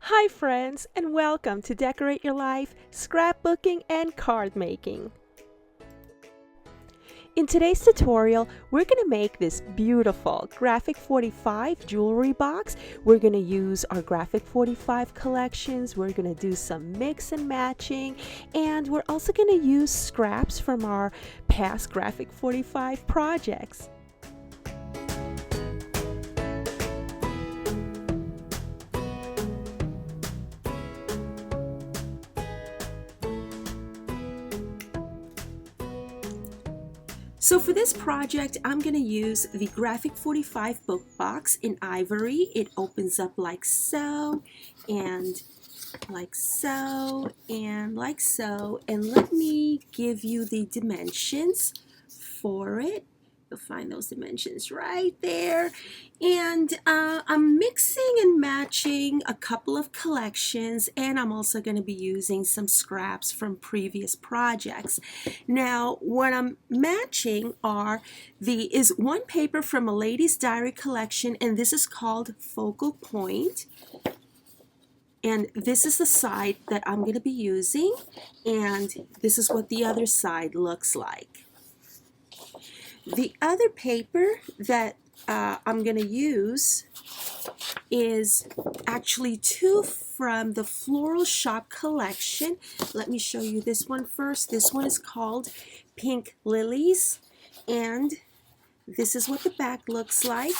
Hi friends, and welcome to Decorate Your Life, Scrapbooking and Card Making. In today's tutorial, we're going to make this beautiful Graphic 45 jewelry box. We're going to use our Graphic 45 collections, we're going to do some mix and matching, and we're also going to use scraps from our past Graphic 45 projects. So for this project, I'm going to use the Graphic 45 book box in ivory. It opens up like so, and like so, and like so. And let me give you the dimensions for it. You'll find those dimensions right there. And I'm mixing and matching a couple of collections, and I'm also going to be using some scraps from previous projects. Now, what I'm matching is one paper from a Ladie's diary collection, and this is called Focal Point. And this is the side that I'm going to be using, and this is what the other side looks like. The other paper that I'm going to use is actually two from the Floral Shoppe collection. Let me show you this one first. This one is called Pink Lilies, and this is what the back looks like.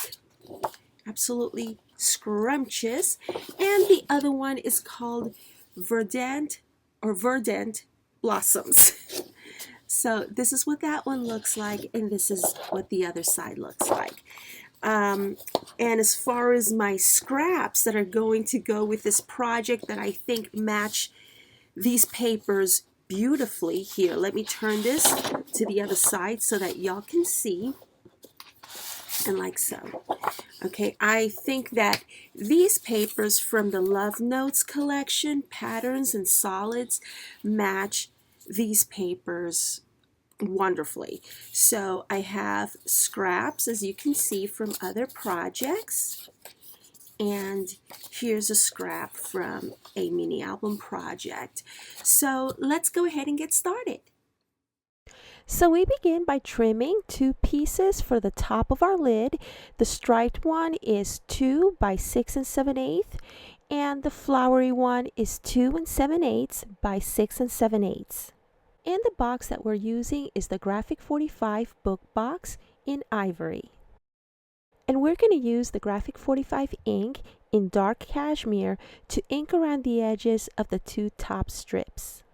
Absolutely scrumptious. And the other one is called Verdant Blossoms. So this is what that one looks like, and this is what the other side looks like. And as far as my scraps that are going to go with this project that I think match these papers beautifully, here, let me turn this to the other side so that y'all can see. And like so. Okay, I think that these papers from the Love Notes collection, Patterns and Solids, match these papers wonderfully. So I have scraps, as you can see, from other projects, and here's a scrap from a mini album project. So let's go ahead and get started. So we begin by trimming two pieces for the top of our lid. The striped one is 2 by 6 7/8, and the flowery one is 2 7/8 by 6 7/8. And the box that we're using is the Graphic 45 book box in ivory. And we're going to use the Graphic 45 ink in dark cashmere to ink around the edges of the two top strips.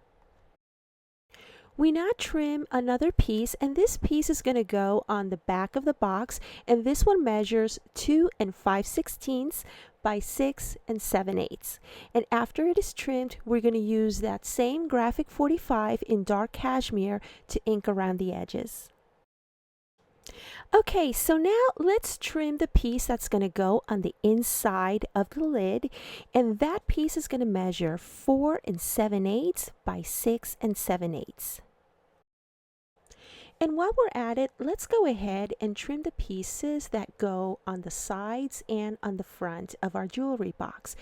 We now trim another piece, and this piece is going to go on the back of the box, and this one measures 2 5/16 by 6 7/8. And after it is trimmed, we're going to use that same Graphic 45 in dark cashmere to ink around the edges. Okay, so now let's trim the piece that's going to go on the inside of the lid, and that piece is going to measure 4 7/8 by 6 7/8. And while we're at it, let's go ahead and trim the pieces that go on the sides and on the front of our jewelry box.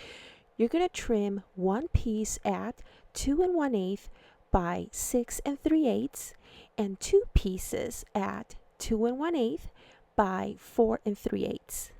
You're going to trim one piece at 2 1/8 by 6 3/8, and two pieces at 2 1/8 by 4 3/8.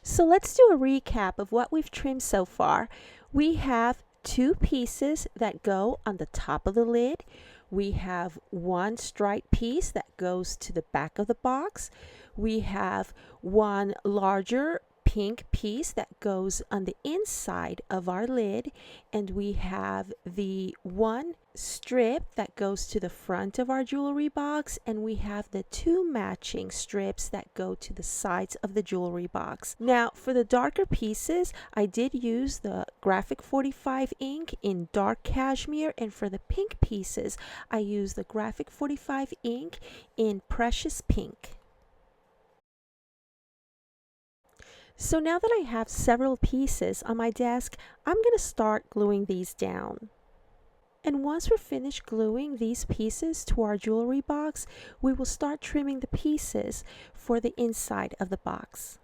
So let's do a recap of what we've trimmed so far. We have two pieces that go on the top of the lid. We have one striped piece that goes to the back of the box. We have one larger pink piece that goes on the inside of our lid, and we have the one strip that goes to the front of our jewelry box, and we have the two matching strips that go to the sides of the jewelry box. Now for the darker pieces, I did use the Graphic 45 ink in dark cashmere, and for the pink pieces I used the Graphic 45 ink in precious pink. So now that I have several pieces on my desk, I'm going to start gluing these down. And once we're finished gluing these pieces to our jewelry box, we will start trimming the pieces for the inside of the box.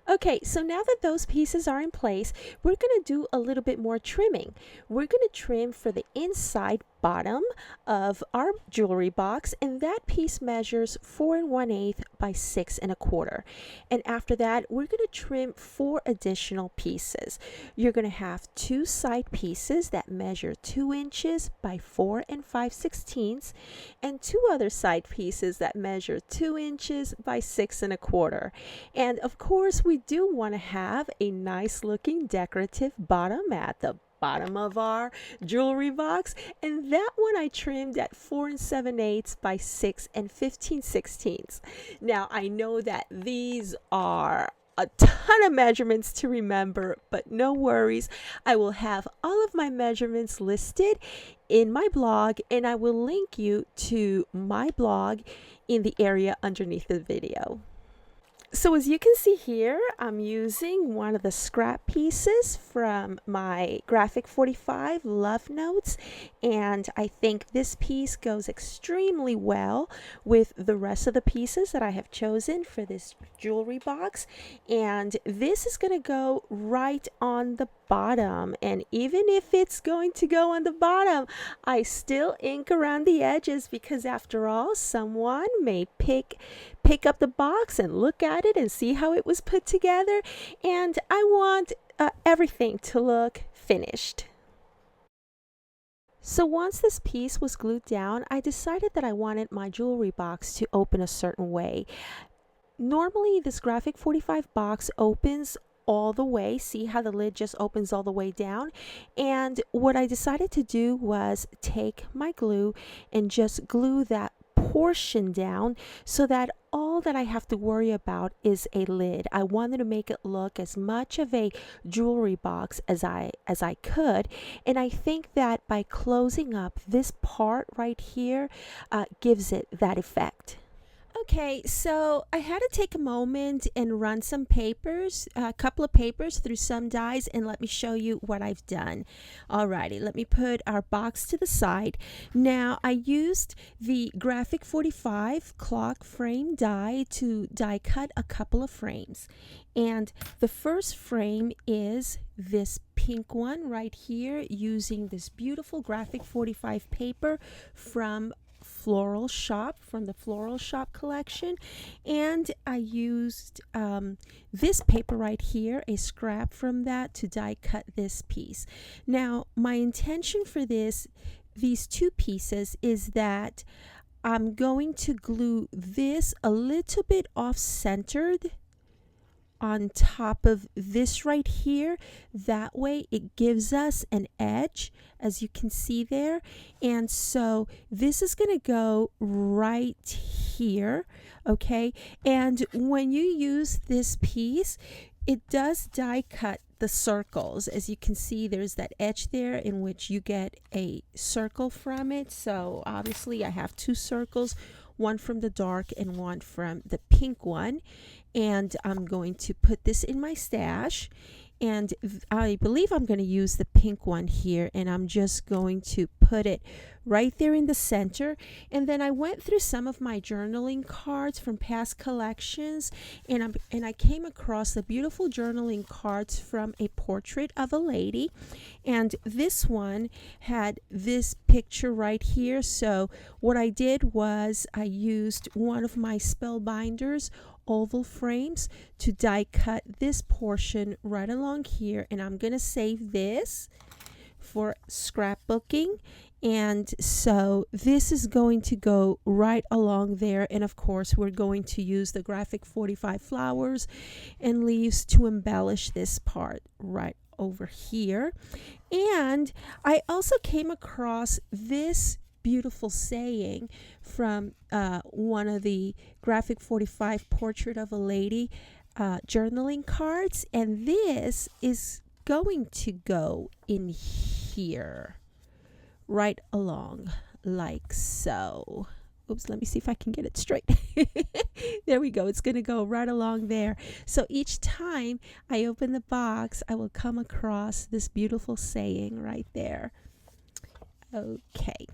Okay, so now that those pieces are in place, we're going to do a little bit more trimming. We're going to trim for the inside bottom of our jewelry box, and that piece measures 4 1/8 by 6 1/4. And after that, we're going to trim 4 additional pieces. You're going to have 2 side pieces that measure 2 inches by 4 5/16, and 2 other side pieces that measure 2 inches by 6 1/4. And of course, we do want to have a nice looking decorative bottom at the bottom of our jewelry box, and that one I trimmed at 4 7/8 by 6 15/16. Now I know that these are a ton of measurements to remember, but no worries. I will have all of my measurements listed in my blog, and I will link you to my blog in the area underneath the video. So as you can see here, I'm using one of the scrap pieces from my Graphic 45 Love Notes, and I think this piece goes extremely well with the rest of the pieces that I have chosen for this jewelry box. And this is going to go right on the bottom, and even if it's going to go on the bottom, I still ink around the edges, because after all, someone may pick up the box and look at it and see how it was put together, and I want everything to look finished. So once this piece was glued down, I decided that I wanted my jewelry box to open a certain way. Normally this Graphic 45 box opens all the way. See how the lid just opens all the way down? And what I decided to do was take my glue and just glue that portion down, so that all that I have to worry about is a lid. I wanted to make it look as much of a jewelry box as I could, and I think that by closing up this part right here gives it that effect. Okay, so I had to take a moment and run some papers, a couple of papers through some dies, and let me show you what I've done. Alrighty, let me put our box to the side. Now, I used the Graphic 45 clock frame die to die cut a couple of frames. And the first frame is this pink one right here, using this beautiful Graphic 45 paper from Floral Shoppe, from the Floral Shoppe collection. And I used this paper right here, a scrap from that, to die cut this piece. Now my intention for these two pieces is that I'm going to glue this a little bit off-centered on top of this right here. That way it gives us an edge, as you can see there. And so this is going to go right here, okay? And when you use this piece, it does die cut the circles. As you can see, there's that edge there in which you get a circle from it. So obviously I have 2 circles, one from the dark and one from the pink one. And I'm going to put this in my stash, and I believe I'm going to use the pink one here, and I'm just going to put it right there in the center. And then I went through some of my journaling cards from past collections, and I came across the beautiful journaling cards from a portrait of a lady, and this one had this picture right here. So what I did was I used one of my Spellbinders oval frames to die cut this portion right along here, and I'm gonna save this for scrapbooking. And so this is going to go right along there, and of course we're going to use the Graphic 45 flowers and leaves to embellish this part right over here. And I also came across this beautiful saying from one of the Graphic 45 portrait of a lady journaling cards, and this is going to go in here right along like so. Oops, let me see if I can get it straight. There we go. It's going to go right along there. So each time I open the box, I will come across this beautiful saying right there. Okay.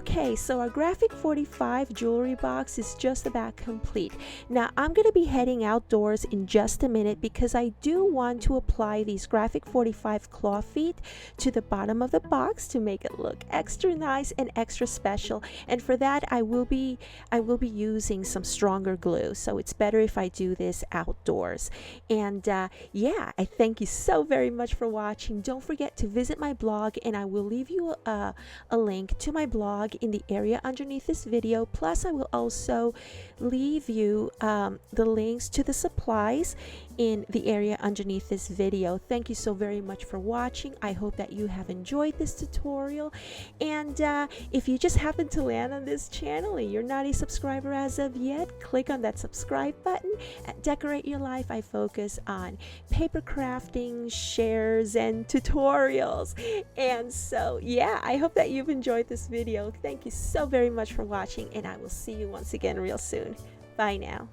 Okay, so our Graphic 45 jewelry box is just about complete. Now I'm going to be heading outdoors in just a minute because I do want to apply these Graphic 45 claw feet to the bottom of the box to make it look extra nice and extra special. And for that I will be using some stronger glue, so it's better if I do this outdoors. And yeah, I thank you so very much for watching. Don't forget to visit my blog, and I will leave you a link to my blog in the area underneath this video. Plus I will also leave you the links to the supplies in the area underneath this video. Thank you so very much for watching. I hope that you have enjoyed this tutorial, and if you just happen to land on this channel and you're not a subscriber as of yet, click on that subscribe button. At Decorate Your Life, I focus on paper crafting, shares, and tutorials. And so yeah, I hope that you've enjoyed this video. Thank you so very much for watching, and I will see you once again real soon. Bye now.